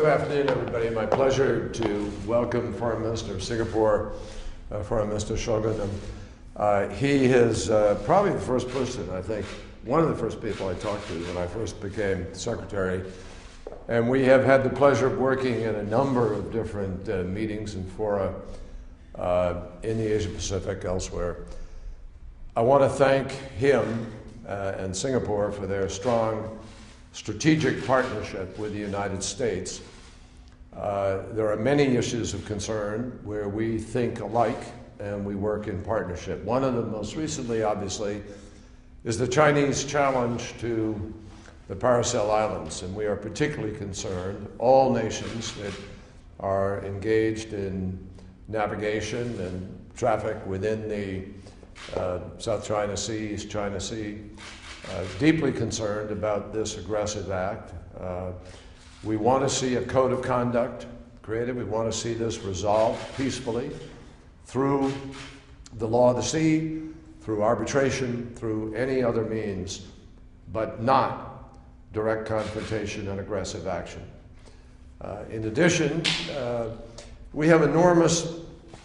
good afternoon, everybody. My pleasure to welcome Foreign Minister of Singapore, Foreign Minister Shanmugam. He is probably the first person, I think, one of the first people I talked to when I first became secretary. And we have had the pleasure of working in a number of different meetings and fora in the Asia Pacific, elsewhere. I want to thank him and Singapore for their strong strategic partnership with the United States. There are many issues of concern where we think alike and we work in partnership. One of them, most recently, obviously, is the Chinese challenge to the Paracel Islands, and we are particularly concerned, all nations that are engaged in navigation and traffic within the South China Sea, East China Sea, deeply concerned about this aggressive act. We want to see a code of conduct created. We want to see this resolved peacefully through the law of the sea, through arbitration, through any other means, but not direct confrontation and aggressive action. In addition, we have enormous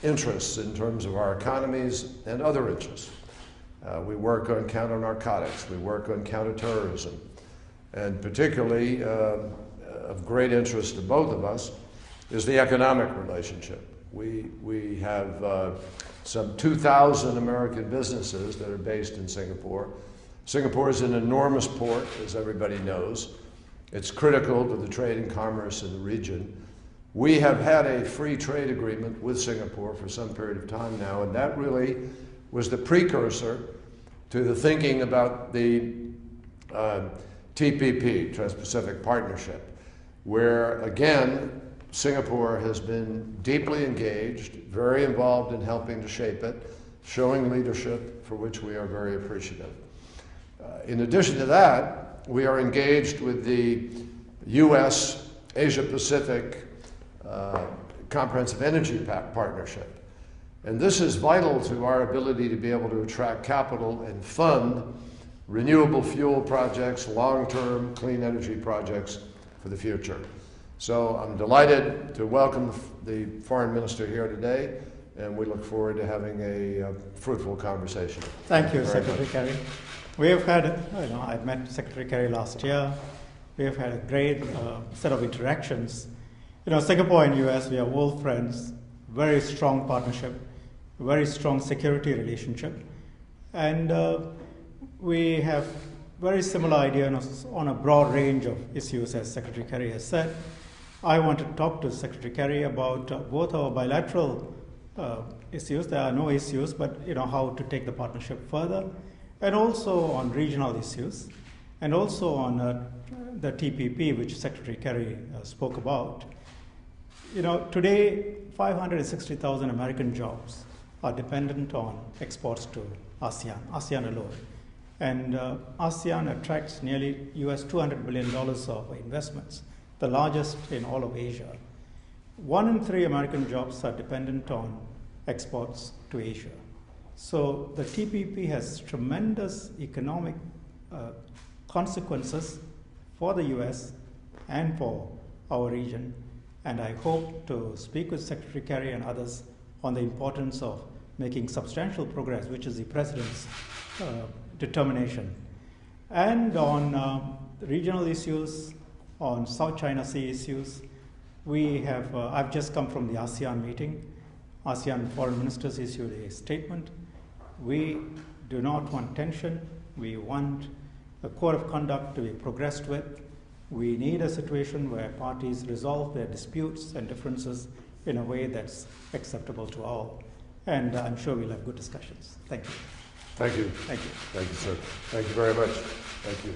interests in terms of our economies and other interests. We work on counter-narcotics, we work on counter-terrorism, and particularly of great interest to both of us is the economic relationship. We have some 2,000 American businesses that are based in Singapore. Singapore is an enormous port, as everybody knows. It's critical to the trade and commerce in the region. We have had a free trade agreement with Singapore for some period of time now, and that really was the precursor to the thinking about the TPP, Trans-Pacific Partnership, where, again, Singapore has been deeply engaged, very involved in helping to shape it, showing leadership for which we are very appreciative. In addition to that, we are engaged with the U.S. Asia-Pacific Comprehensive Energy Partnership. And this is vital to our ability to be able to attract capital and fund renewable fuel projects, long-term clean energy projects for the future. So I'm delighted to welcome the Foreign Minister here today, and we look forward to having a fruitful conversation. Thank you, Secretary Kerry. We have had, I met Secretary Kerry last year. We have had a great set of interactions. Singapore and US, we are old friends, very strong partnership, very strong security relationship. And we have very similar ideas on a broad range of issues, as Secretary Kerry has said. I want to talk to Secretary Kerry about both our bilateral issues. There are no issues, but how to take the partnership further, and also on regional issues, and also on the TPP, which Secretary Kerry spoke about. Today, 560,000 American jobs are dependent on exports to ASEAN alone. And ASEAN attracts nearly US $200 billion of investments, the largest in all of Asia. 1 in 3 American jobs are dependent on exports to Asia. So the TPP has tremendous economic consequences for the US and for our region. And I hope to speak with Secretary Kerry and others on the importance of making substantial progress, which is the President's determination. And on regional issues, on South China Sea issues, we have, I've just come from the ASEAN meeting. ASEAN foreign ministers issued a statement. We do not want tension. We want a code of conduct to be progressed with. We need a situation where parties resolve their disputes and differences in a way that's acceptable to all. And I'm sure we'll have good discussions. Thank you. Thank you. Thank you. Thank you, sir. Thank you very much. Thank you.